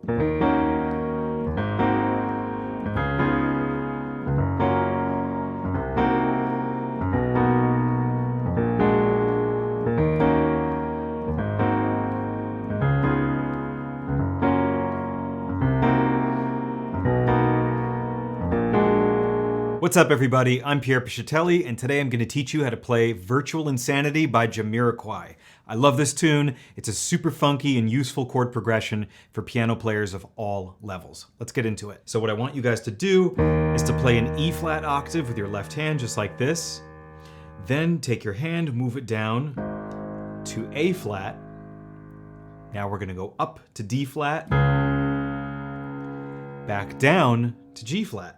What's up everybody, I'm Pierre Piscitelli, and today I'm going to teach you how to play Virtual Insanity by Jamiroquai. I love this tune. It's a super funky and useful chord progression for piano players of all levels. Let's get into it. So what I want you guys to do is to play an E flat octave with your left hand, just like this. Then take your hand, move it down to A flat. Now we're going to go up to D flat, back down to G flat.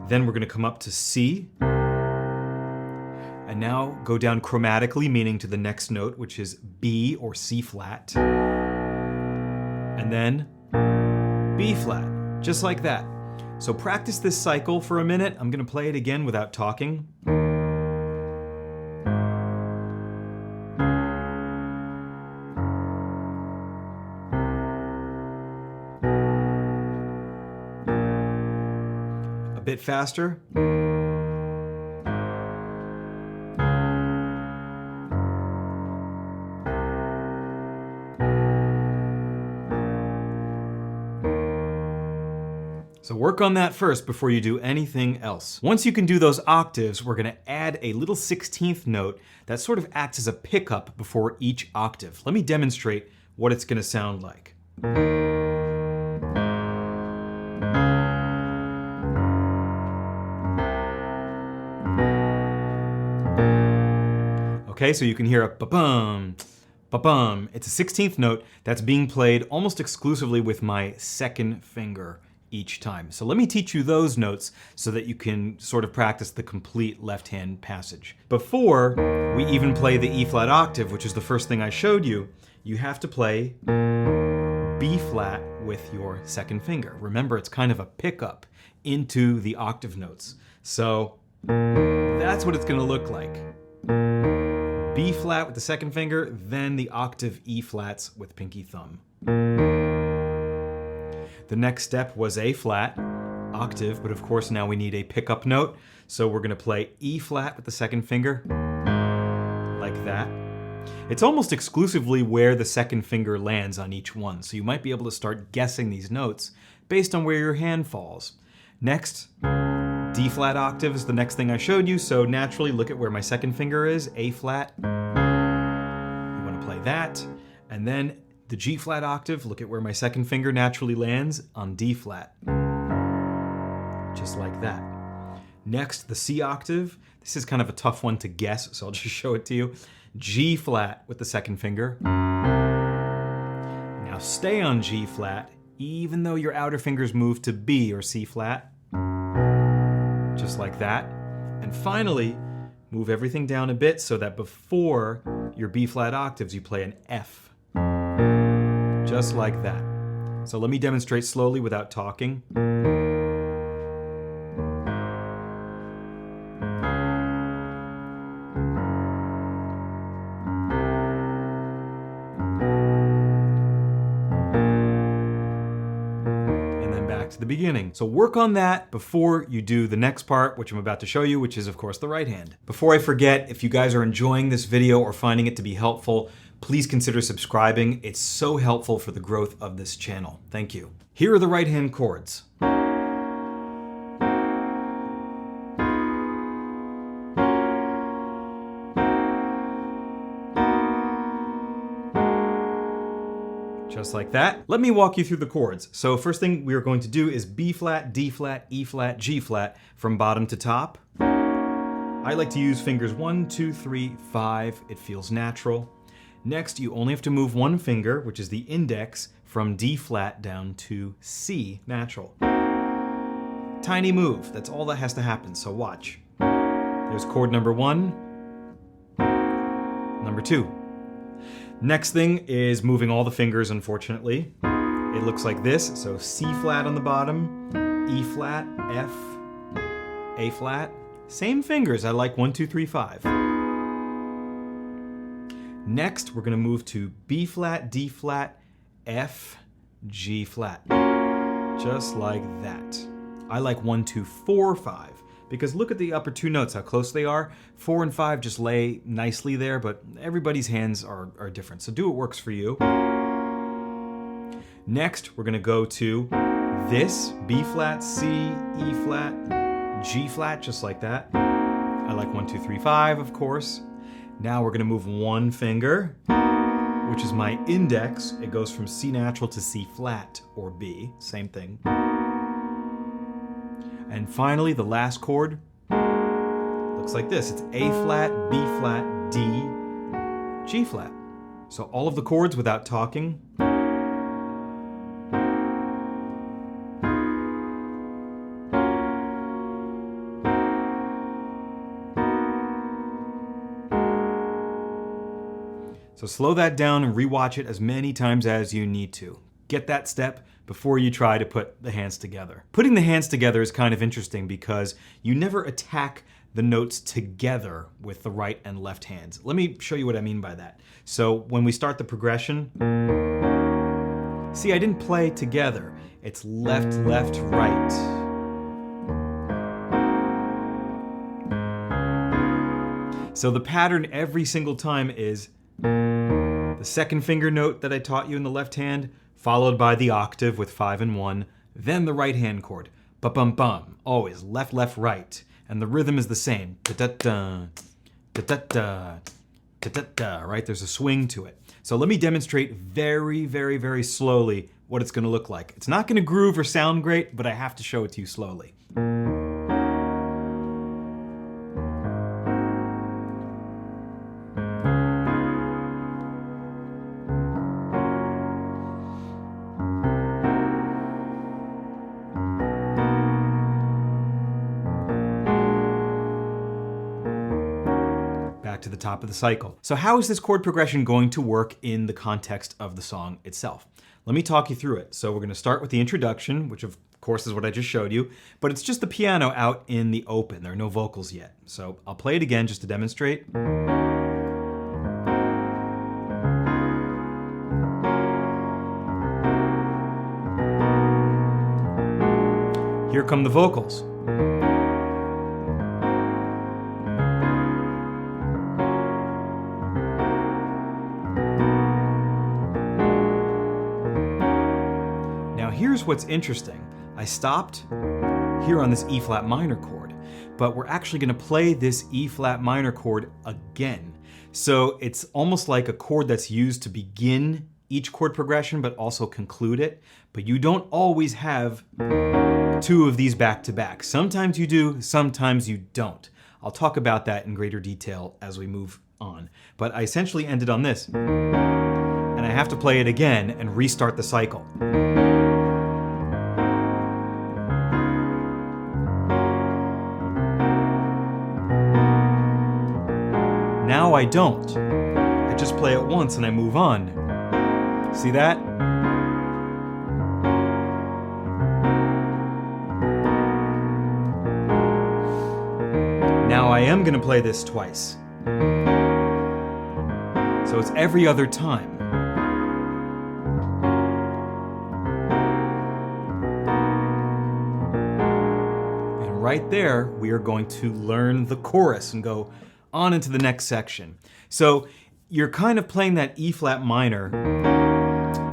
Then we're going to come up to C, and now go down chromatically, meaning to the next note, which is B or C flat, and then B flat, just like that. So practice this cycle for a minute. I'm going to play it again without talking. Bit faster. So work on that first before you do anything else. Once you can do those octaves, we're going to add a little 16th note that sort of acts as a pickup before each octave. Let me demonstrate what it's going to sound like. Okay, so you can hear a ba-bum, ba-bum. It's a 16th note that's being played almost exclusively with my second finger each time. So let me teach you those notes so that you can sort of practice the complete left-hand passage. Before we even play the E flat octave, which is the first thing I showed you, you have to play B flat with your second finger. Remember, it's kind of a pickup into the octave notes. So that's what it's going to look like. B flat with the second finger, then the octave E flats with pinky thumb. The next step was A flat, octave, but of course now we need a pickup note. So we're going to play E flat with the second finger, like that. It's almost exclusively where the second finger lands on each one, so you might be able to start guessing these notes based on where your hand falls. Next, D flat octave is the next thing I showed you, so naturally look at where my second finger is, A flat. You want to play that. And then the G flat octave, look at where my second finger naturally lands, on D flat. Just like that. Next, the C octave. This is kind of a tough one to guess, so I'll just show it to you. G flat with the second finger. Now stay on G flat, even though your outer fingers move to B or C flat. Just like that. And finally, move everything down a bit so that before your B flat octaves, you play an F. Just like that. So let me demonstrate slowly without talking. To the beginning. So work on that before you do the next part, which I'm about to show you, which is of course the right hand. Before I forget, if you guys are enjoying this video or finding it to be helpful, please consider subscribing. It's so helpful for the growth of this channel. Thank you. Here are the right hand chords. Just like that. Let me walk you through the chords. So first thing we are going to do is B flat, D flat, E flat, G flat from bottom to top. I like to use fingers 1, 2, 3, 5. It feels natural. Next, you only have to move one finger, which is the index, from D flat down to C, natural. Tiny move. That's all that has to happen, so watch. There's chord number 1, number 2. Next thing is moving all the fingers, unfortunately. It looks like this, so C flat on the bottom, E flat, F, A flat. Same fingers, I like 1, 2, 3, 5. Next, we're gonna move to B flat, D flat, F, G flat. Just like that. I like 1, 2, 4, 5. Because look at the upper two notes, how close they are. 4 and 5 just lay nicely there, but everybody's hands are different. So do what works for you. Next, we're gonna go to this, B flat, C, E flat, G flat, just like that. I like 1, 2, 3, 5, of course. Now we're gonna move one finger, which is my index. It goes from C natural to C flat, or B, same thing. And finally, the last chord looks like this. It's A flat, B flat, D, G flat. So all of the chords without talking. So slow that down and rewatch it as many times as you need to. Get that step before you try to put the hands together. Putting the hands together is kind of interesting because you never attack the notes together with the right and left hands. Let me show you what I mean by that. So when we start the progression, see, I didn't play together. It's left, left, right. So the pattern every single time is the second finger note that I taught you in the left hand, followed by the octave with 5 and 1, then the right hand chord. Ba-bum-bum, always left, left, right. And the rhythm is the same. Da-da-da, da-da-da, da-da-da, right? There's a swing to it. So let me demonstrate very, very, very slowly what it's gonna look like. It's not gonna groove or sound great, but I have to show it to you slowly. To the top of the cycle. So how is this chord progression going to work in the context of the song itself? Let me talk you through it. So we're going to start with the introduction, which of course is what I just showed you, but it's just the piano out in the open. There are no vocals yet. So I'll play it again just to demonstrate. Here come the vocals. Here's what's interesting. I stopped here on this E flat minor chord, but we're actually going to play this E flat minor chord again. So it's almost like a chord that's used to begin each chord progression, but also conclude it. But you don't always have two of these back to back. Sometimes you do, sometimes you don't. I'll talk about that in greater detail as we move on. But I essentially ended on this, and I have to play it again and restart the cycle. Now I don't. I just play it once and I move on. See that? Now I am going to play this twice. So it's every other time. And right there, we are going to learn the chorus and go on into the next section. So you're kind of playing that E flat minor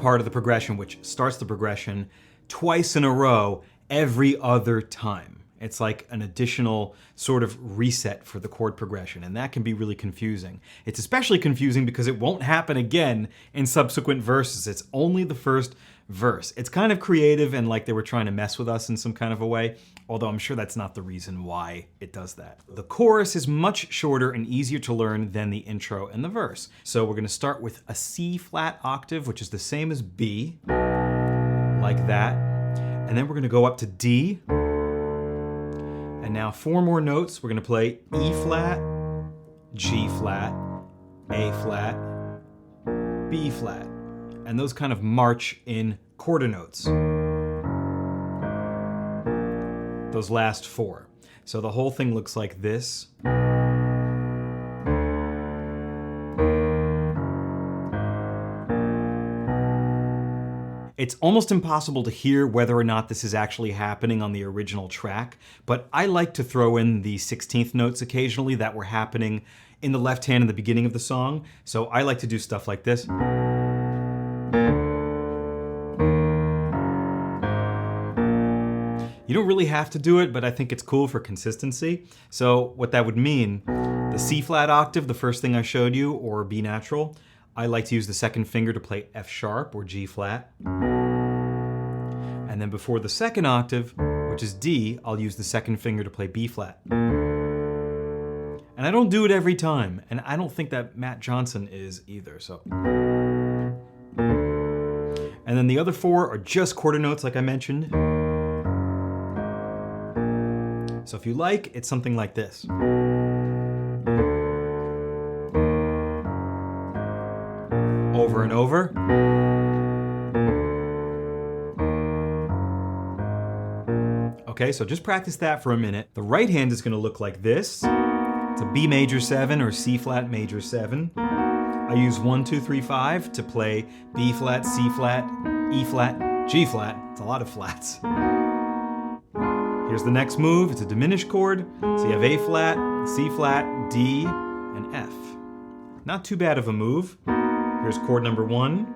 part of the progression, which starts the progression twice in a row every other time. It's like an additional sort of reset for the chord progression, and that can be really confusing. It's especially confusing because it won't happen again in subsequent verses. It's only the first verse. It's kind of creative and like they were trying to mess with us in some kind of a way, although I'm sure that's not the reason why it does that. The chorus is much shorter and easier to learn than the intro and the verse. So we're going to start with a C flat octave, which is the same as B, like that. And then we're going to go up to D. And now 4 more notes. We're going to play E flat, G flat, A flat, B flat. And those kind of march in quarter notes. Those last 4. So the whole thing looks like this. It's almost impossible to hear whether or not this is actually happening on the original track, but I like to throw in the 16th notes occasionally that were happening in the left hand in the beginning of the song. So I like to do stuff like this. You don't really have to do it, but I think it's cool for consistency. So what that would mean, the C flat octave, the first thing I showed you, or B natural, I like to use the second finger to play F sharp or G flat. And then before the second octave, which is D, I'll use the second finger to play B flat. And I don't do it every time, and I don't think that Matt Johnson is either, so. And then the other four are just quarter notes like I mentioned. So if you like, it's something like this. Over and over. Okay, so just practice that for a minute. The right hand is going to look like this. It's a B major 7 or C flat major 7. I use 1, 2, 3, 5 to play B flat, C flat, E flat, G flat. It's a lot of flats. Here's the next move. It's a diminished chord. So you have A flat, C flat, D, and F. Not too bad of a move. Here's chord number 1.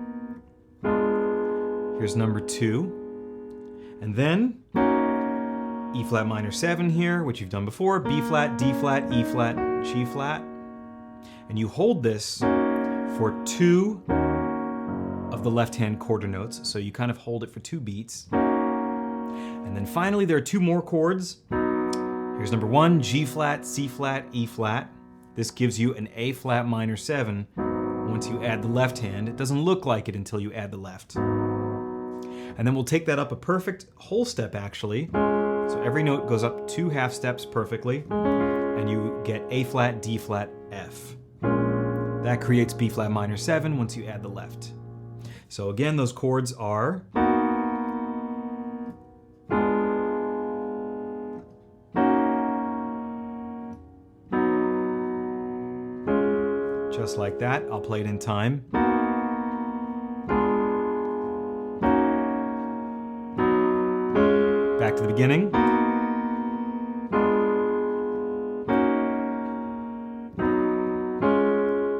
Here's number 2. And then E flat minor 7 here, which you've done before. B flat, D flat, E flat, G flat. And you hold this for 2 of the left-hand quarter notes. So you kind of hold it for 2 beats. And then finally, there are 2 more chords. Here's number 1, G flat, C flat, E flat. This gives you an A flat minor 7 once you add the left hand. It doesn't look like it until you add the left. And then we'll take that up a perfect whole step, actually. So every note goes up 2 half steps perfectly, and you get A flat, D flat, F. That creates B flat minor 7 once you add the left. So again, those chords are just like that. I'll play it in time. Back to the beginning.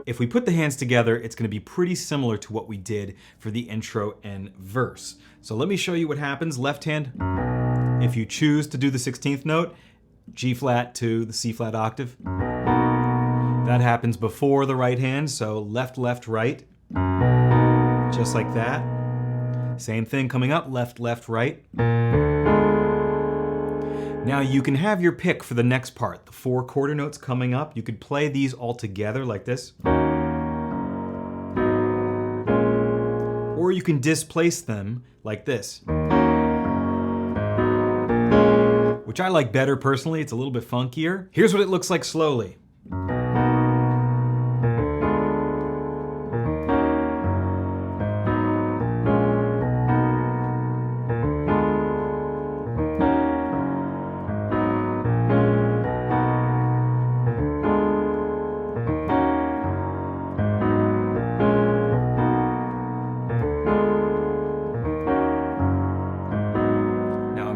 If we put the hands together, it's going to be pretty similar to what we did for the intro and verse. So let me show you what happens. Left hand, if you choose to do the 16th note, G flat to the C flat octave. That happens before the right hand, so left, left, right. Just like that. Same thing coming up, left, left, right. Now you can have your pick for the next part. The 4 quarter notes coming up, you could play these all together like this. Or you can displace them like this. Which I like better personally, it's a little bit funkier. Here's what it looks like slowly.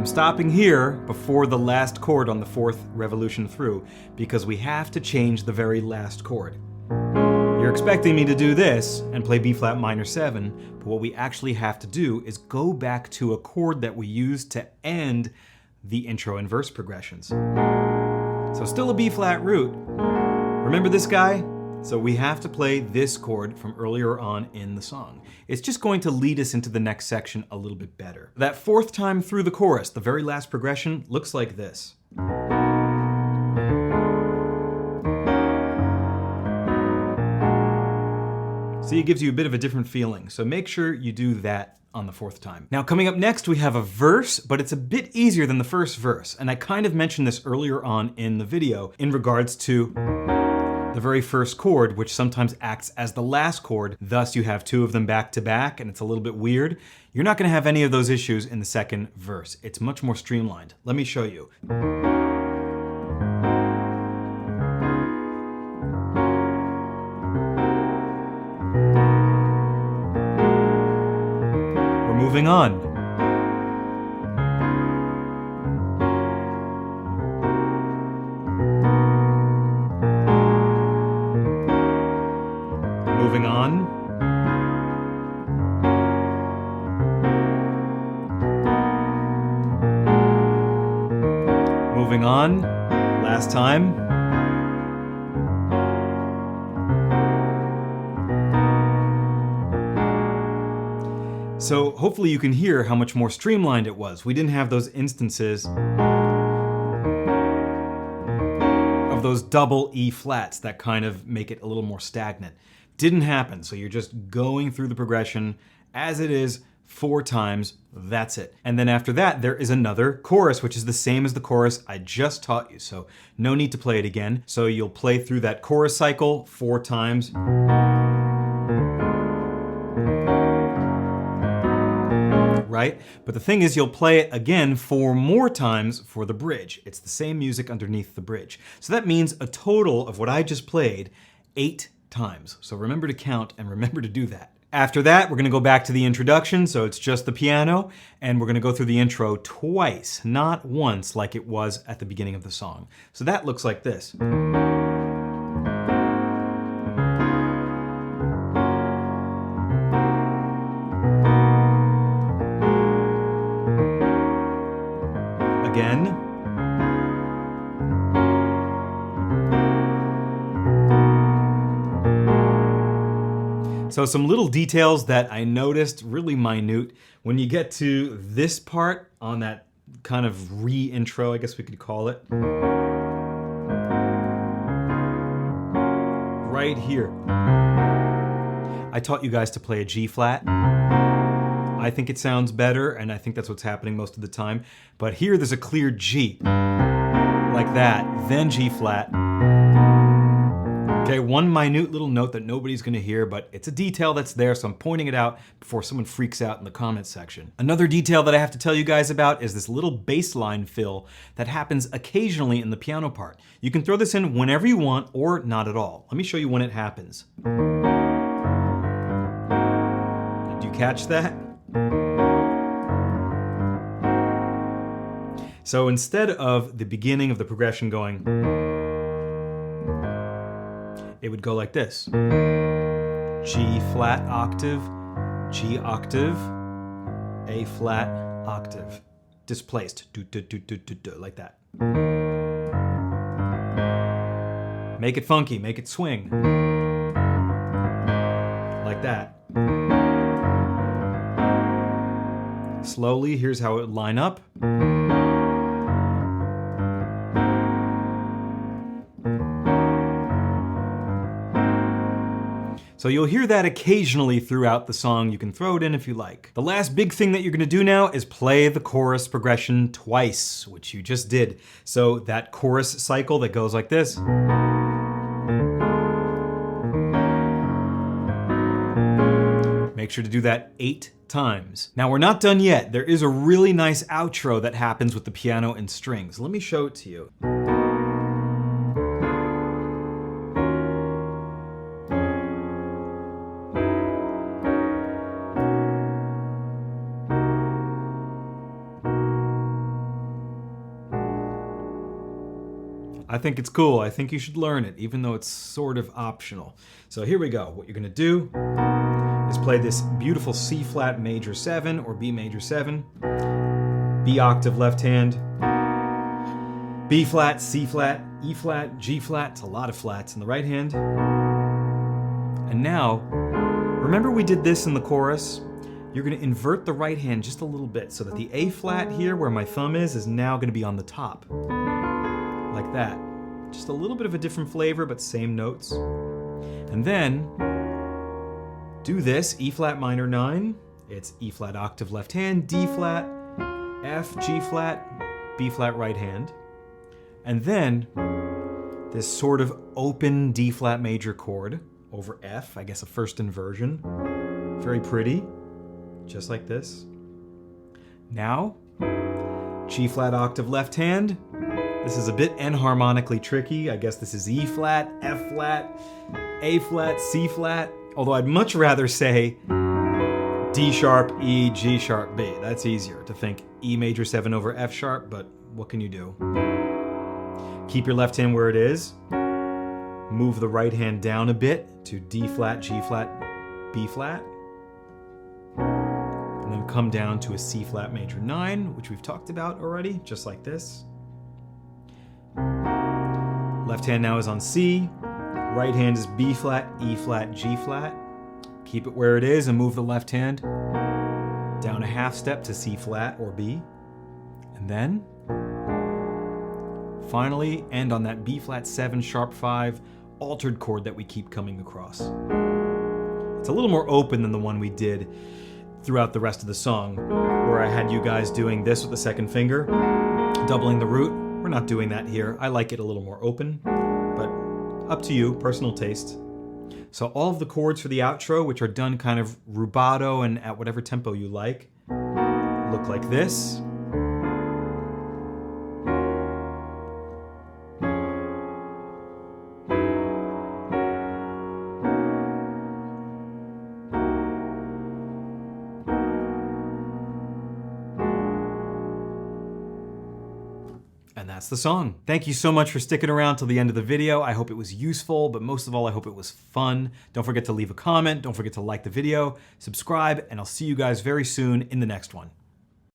Stopping here before the last chord on the 4th revolution through, because we have to change the very last chord. You're expecting me to do this and play B flat minor 7, but what we actually have to do is go back to a chord that we used to end the intro and verse progressions. So still a B flat root. Remember this guy? So we have to play this chord from earlier on in the song. It's just going to lead us into the next section a little bit better. That 4th time through the chorus, the very last progression, looks like this. See, it gives you a bit of a different feeling, so make sure you do that on the 4th time. Now coming up next, we have a verse, but it's a bit easier than the first verse, and I kind of mentioned this earlier on in the video in regards to the very first chord, which sometimes acts as the last chord. Thus, you have 2 of them back to back, and it's a little bit weird. You're not going to have any of those issues in the second verse. It's much more streamlined. Let me show you. Moving on. Moving on. Moving on. Last time. So hopefully you can hear how much more streamlined it was. We didn't have those instances of those double E flats that kind of make it a little more stagnant. Didn't happen, so you're just going through the progression as it is 4 times, that's it. And then after that, there is another chorus, which is the same as the chorus I just taught you, so no need to play it again. So you'll play through that chorus cycle 4 times. Right? But the thing is, you'll play it again 4 more times for the bridge. It's the same music underneath the bridge. So that means a total of what I just played 8 times. So remember to count and remember to do that. After that, we're going to go back to the introduction, so it's just the piano, and we're going to go through the intro twice, not once like it was at the beginning of the song. So that looks like this. Again. So some little details that I noticed, really minute, when you get to this part on that kind of re-intro, I guess we could call it. Right here. I taught you guys to play a G flat. I think it sounds better, and I think that's what's happening most of the time. But here there's a clear G, like that, then G flat. Okay, one minute little note that nobody's gonna hear, but it's a detail that's there, so I'm pointing it out before someone freaks out in the comments section. Another detail that I have to tell you guys about is this little bass line fill that happens occasionally in the piano part. You can throw this in whenever you want, or not at all. Let me show you when it happens. Did you catch that? So instead of the beginning of the progression going, it would go like this. G flat octave, G octave, A flat octave. Displaced, like that. Make it funky, make it swing. Like that. Slowly, here's how it would line up. So you'll hear that occasionally throughout the song. You can throw it in if you like. The last big thing that you're gonna do now is play the chorus progression twice, which you just did. So that chorus cycle that goes like this. Make sure to do that 8 times. Now we're not done yet. There is a really nice outro that happens with the piano and strings. Let me show it to you. I think it's cool. I think you should learn it, even though it's sort of optional. So here we go. What you're gonna do is play this beautiful C flat major 7 or B major 7, B octave left hand, B flat, C flat, E flat, G flat. It's a lot of flats in the right hand. And now, remember we did this in the chorus? You're gonna invert the right hand just a little bit so that the A flat here, where my thumb is now gonna be on the top. Like that. Just a little bit of a different flavor, but same notes. And then, do this, E flat minor 9, it's E flat octave left hand, D flat, F, G flat, B flat right hand. And then, this sort of open D flat major chord over F, I guess a first inversion. Very pretty, just like this. Now, G flat octave left hand. This is a bit enharmonically tricky. I guess this is E flat, F flat, A flat, C flat. Although I'd much rather say D D sharp, E, G sharp, B. That's easier to think E major 7 over F sharp, but what can you do? Keep your left hand where it is. Move the right hand down a bit to D flat, G flat, B flat. And then come down to a C flat major 9, which we've talked about already, just like this. Left hand now is on C. Right hand is B flat, E flat, G flat. Keep it where it is and move the left hand down a half step to C flat or B. And then finally end on that B flat 7 sharp 5 altered chord that we keep coming across. It's a little more open than the one we did throughout the rest of the song, where I had you guys doing this with the second finger, doubling the root. We're not doing that here. I like it a little more open, but up to you, personal taste. So all of the chords for the outro, which are done kind of rubato and at whatever tempo you like, look like this. And that's the song. Thank you so much for sticking around till the end of the video. I hope it was useful, but most of all, I hope it was fun. Don't forget to leave a comment. Don't forget to like the video, subscribe, and I'll see you guys very soon in the next one.